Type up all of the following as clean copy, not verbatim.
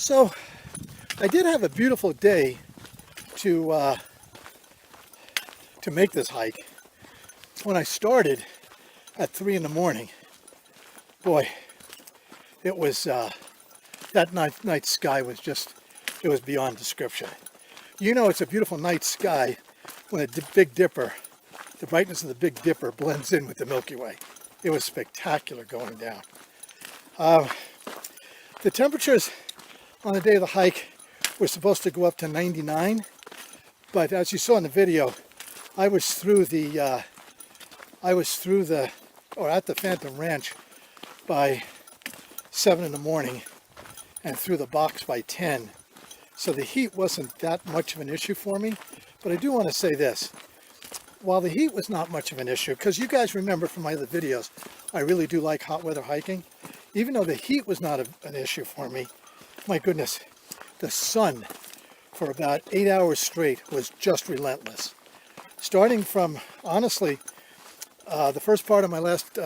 So I did have a beautiful day to make this hike. When I started at 3 in the morning, boy, it was that night sky was just, it was beyond description. You know, it's a beautiful night sky when the Big Dipper, the brightness of the Big Dipper blends in with the Milky Way. It was spectacular going down. The temperatures on the day of the hike were supposed to go up to 99, but as you saw in the video, I was at the Phantom Ranch by 7 in the morning and through the box by 10. So the heat wasn't that much of an issue for me. But I do want to say this. While the heat was not much of an issue, because you guys remember from my other videos, I really do like hot weather hiking. Even though the heat was not an issue for me, my goodness, the sun for about 8 hours straight was just relentless. Starting from, honestly, the first part of my last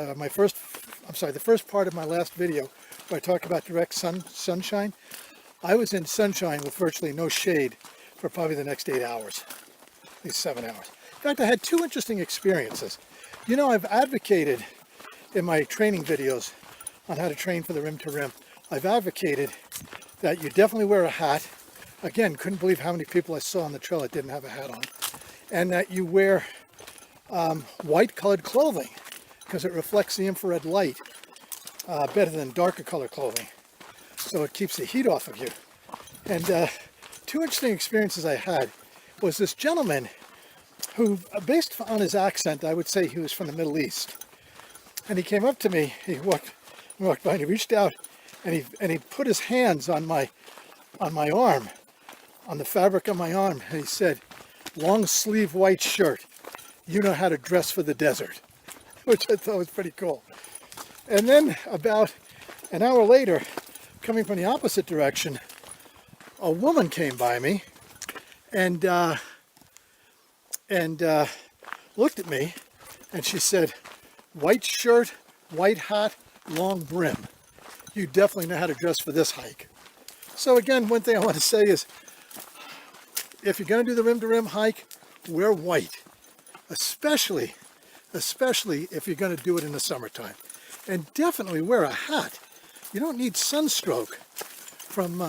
video where I talked about direct sunshine, I was in sunshine with virtually no shade for probably the next 8 hours, at least 7 hours. In fact, I had two interesting experiences. You know, I've advocated in my training videos on how to train for the rim to rim, I've advocated that you definitely wear a hat. Again, couldn't believe how many people I saw on the trail that didn't have a hat on. And that you wear white colored clothing because it reflects the infrared light better than darker color clothing. So it keeps the heat off of you. And two interesting experiences I had was this gentleman who, based on his accent, I would say he was from the Middle East. And he came up to me, he walked by and he reached out and he put his hands on my arm, on the fabric of my arm, and he said, "Long sleeve white shirt, you know how to dress for the desert," which I thought was pretty cool. And then about an hour later, coming from the opposite direction, a woman came by me and looked at me, and she said, "White shirt, white hat, long brim. You definitely know how to dress for this hike." So again, one thing I want to say is, if you're going to do the rim to rim hike, wear white, especially if you're going to do it in the summertime. And definitely wear a hat. You don't need sunstroke from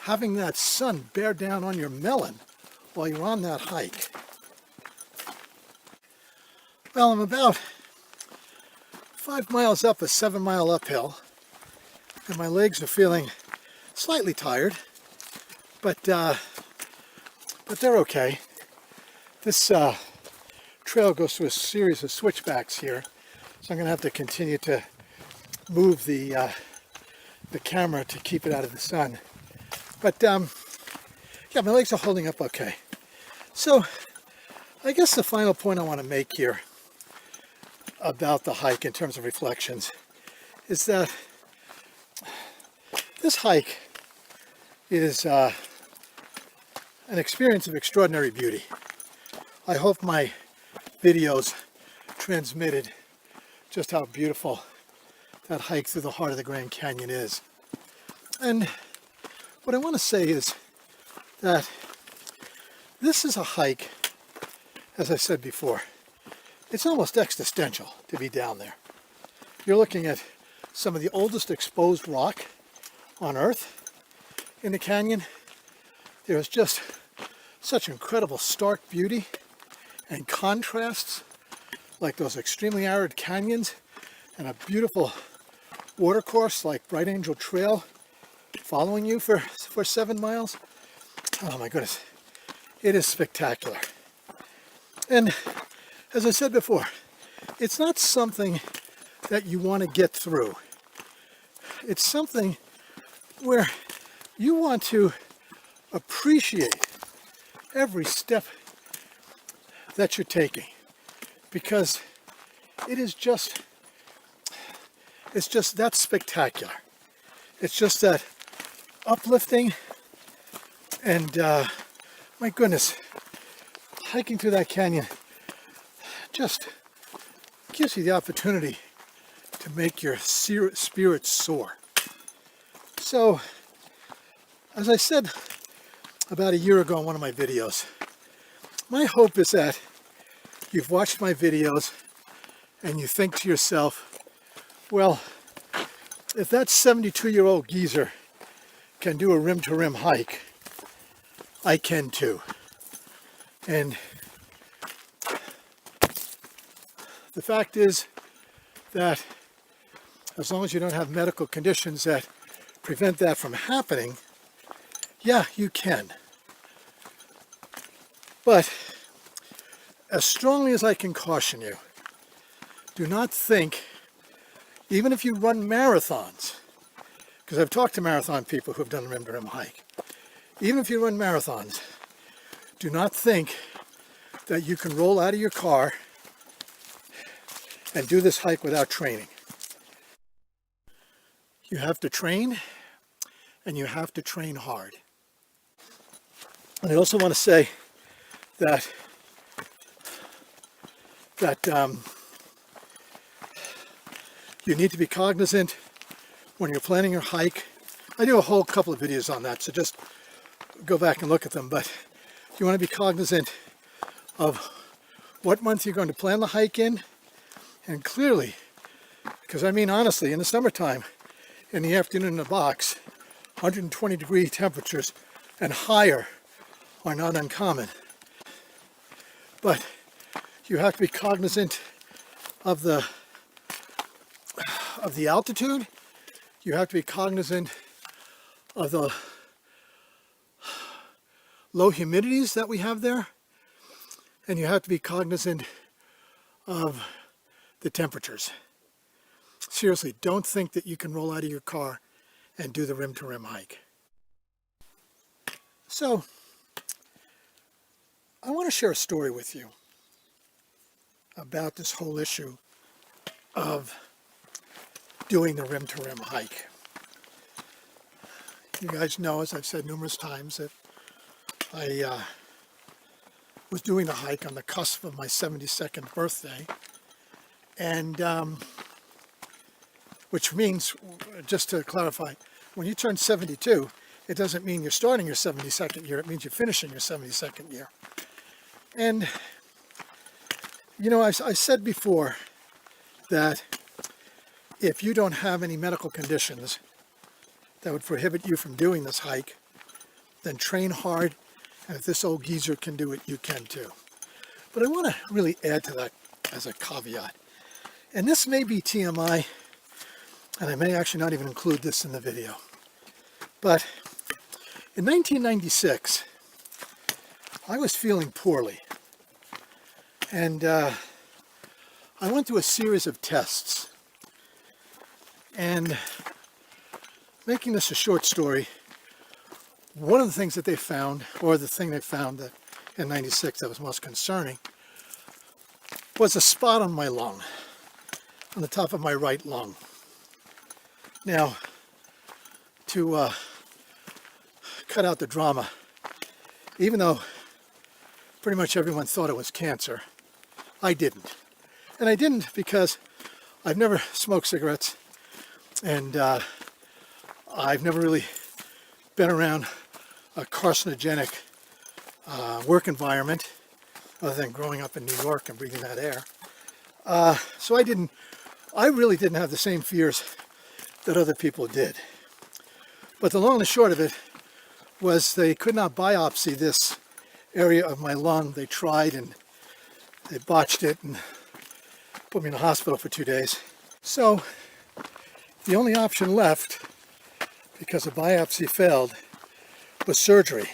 having that sun bear down on your melon while you're on that hike. Well, I'm about 5 miles up a 7-mile uphill, and my legs are feeling slightly tired, but they're okay. This trail goes through a series of switchbacks here, so I'm going to have to continue to move the camera to keep it out of the sun. But yeah, my legs are holding up okay. So I guess the final point I want to make here about the hike in terms of reflections is that this hike is an experience of extraordinary beauty. I hope my videos transmitted just how beautiful that hike through the heart of the Grand Canyon is. And what I want to say is that this is a hike, as I said before, it's almost existential to be down there. You're looking at some of the oldest exposed rock on Earth in the canyon. There's just such incredible stark beauty and contrasts, like those extremely arid canyons and a beautiful watercourse like Bright Angel Trail following you for 7 miles. Oh my goodness, it is spectacular. And as I said before, it's not something that you want to get through. It's something where you want to appreciate every step that you're taking, because it's just that spectacular. It's just that uplifting, and my goodness, hiking through that canyon just gives you the opportunity to make your spirit soar. So As I said about a year ago in one of my videos, my hope is that you've watched my videos and you think to yourself, well, if that 72-year-old geezer can do a rim-to-rim hike, I can too. And the fact is that as long as you don't have medical conditions that prevent that from happening, yeah, you can. But as strongly as I can caution you, do not think, even if you run marathons, because I've talked to marathon people who have done a rim-to-rim hike, even if you run marathons, do not think that you can roll out of your car and do this hike without training. You have to train, and you have to train hard. And I also want to say that you need to be cognizant when you're planning your hike. I do a whole couple of videos on that, so just go back and look at them. But you want to be cognizant of what month you're going to plan the hike in. And clearly, because I mean honestly, in the summertime, in the afternoon in the box, 120 degree temperatures and higher are not uncommon. But you have to be cognizant of the altitude. You have to be cognizant of the low humidities that we have there. And you have to be cognizant of the temperatures. Seriously, don't think that you can roll out of your car and do the rim-to-rim hike. So, I want to share a story with you about this whole issue of doing the rim-to-rim hike. You guys know, as I've said numerous times, that I was doing the hike on the cusp of my 72nd birthday. And which means, just to clarify, when you turn 72, it doesn't mean you're starting your 72nd year, it means you're finishing your 72nd year. And, you know, I said before that if you don't have any medical conditions that would prohibit you from doing this hike, then train hard, and if this old geezer can do it, you can too. But I want to really add to that as a caveat. And this may be TMI, and I may actually not even include this in the video. But in 1996, I was feeling poorly. And I went through a series of tests. And making this a short story, one of the things that they found, or the thing they found that in 96 that was most concerning, was a spot on my lung, on the top of my right lung. Now, to cut out the drama, even though pretty much everyone thought it was cancer, I didn't. And I didn't because I've never smoked cigarettes, and I've never really been around a carcinogenic work environment other than growing up in New York and breathing that air. So I really didn't have the same fears that other people did. But the long and the short of it was they could not biopsy this area of my lung. They tried and they botched it and put me in the hospital for 2 days. So the only option left, because the biopsy failed, was surgery.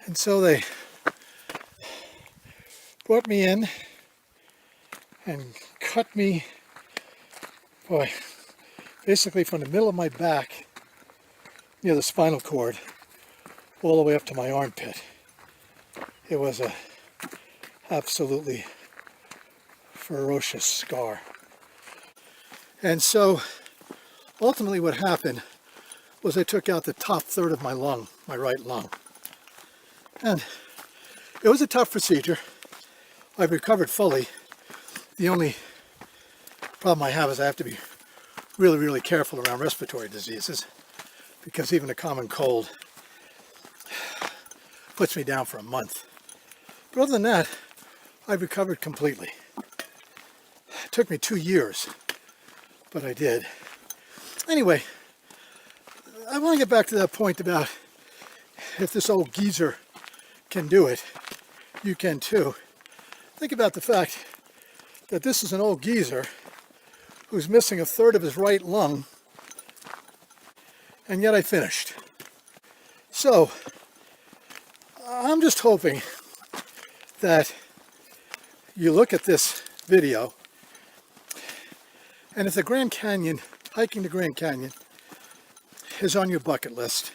And so they brought me in and cut me, basically from the middle of my back near the spinal cord all the way up to my armpit. It was a absolutely ferocious scar. And so ultimately what happened was they took out the top third of my lung, my right lung. And it was a tough procedure. I've recovered fully. The only problem I have is I have to be really, really careful around respiratory diseases. because even a common cold puts me down for a month. But other than that, I've recovered completely. It took me 2 years, but I did. Anyway, I want to get back to that point about if this old geezer can do it, you can too. Think about the fact that this is an old geezer who's missing a third of his right lung, and yet I finished. So, I'm just hoping that you look at this video, and if the Grand Canyon, hiking the Grand Canyon, is on your bucket list,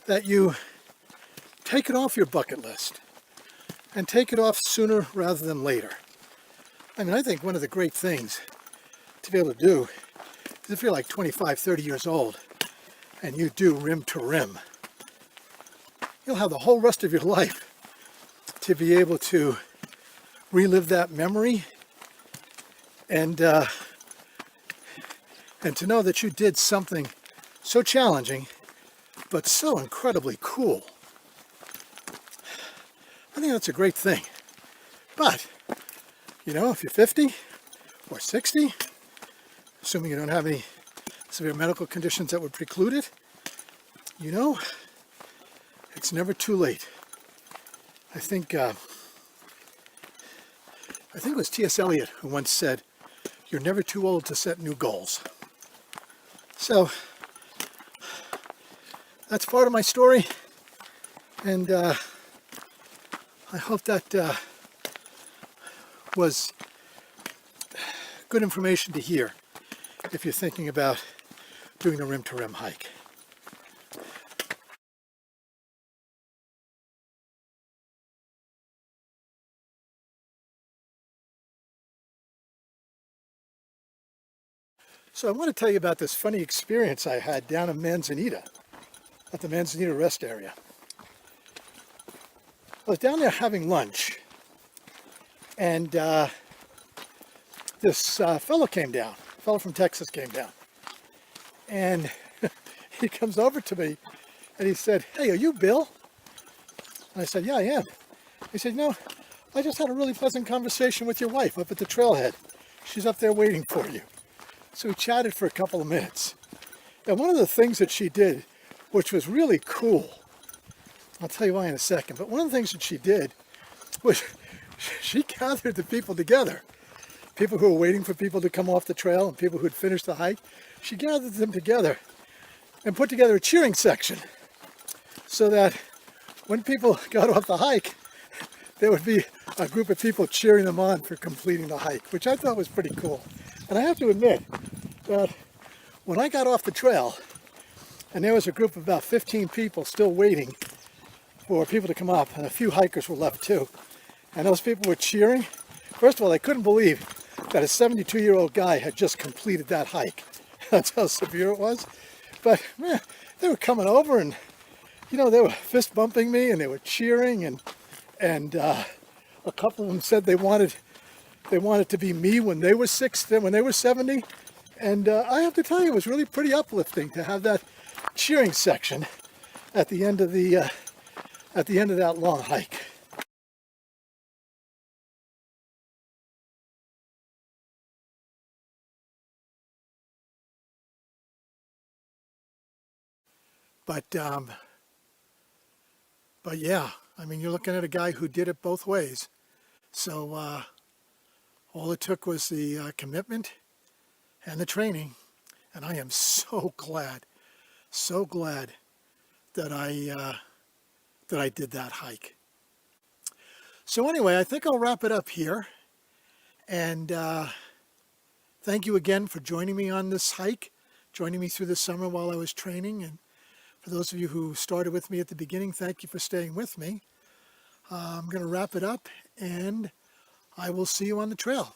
that you take it off your bucket list and take it off sooner rather than later. I mean, I think one of the great things to be able to do is if you're like 25, 30 years old and you do rim to rim, you'll have the whole rest of your life to be able to relive that memory and to know that you did something so challenging but so incredibly cool. I think that's a great thing. But, you know, if you're 50 or 60, assuming you don't have any severe medical conditions that would preclude it, you know, it's never too late. I think it was T.S. Eliot who once said, "You're never too old to set new goals." So, that's part of my story, and I hope that was good information to hear if you're thinking about doing a rim-to-rim hike. So I want to tell you about this funny experience I had down in Manzanita, at the Manzanita rest area. I was down there having lunch, and this fellow came down, a fellow from Texas came down, and he comes over to me and he said, "Hey, are you Bill?" And I said, "Yeah, I am." He said, "No, I just had a really pleasant conversation with your wife up at the trailhead. She's up there waiting for you." So we chatted for a couple of minutes. And one of the things that she did, which was really cool, I'll tell you why in a second, but one of the things that she did was she gathered the people together. People who were waiting for people to come off the trail and people who had finished the hike. She gathered them together and put together a cheering section so that when people got off the hike, there would be a group of people cheering them on for completing the hike, which I thought was pretty cool. And I have to admit that when I got off the trail and there was a group of about 15 people still waiting for people to come up, and a few hikers were left too, and those people were cheering, first of all, I couldn't believe that a 72-year-old guy had just completed that hike. That's how severe it was. But man, they were coming over and, you know, they were fist bumping me and they were cheering, and a couple of them said they wanted to be me when they were 60, when they were 70. And I have to tell you, it was really pretty uplifting to have that cheering section at the end of that long hike. But yeah, I mean, you're looking at a guy who did it both ways. So all it took was the commitment and the training, and I am so glad that I did that hike. So anyway, I think I'll wrap it up here, and thank you again for joining me on this hike, joining me through the summer while I was training, and for those of you who started with me at the beginning, thank you for staying with me. I'm going to wrap it up, and I will see you on the trail.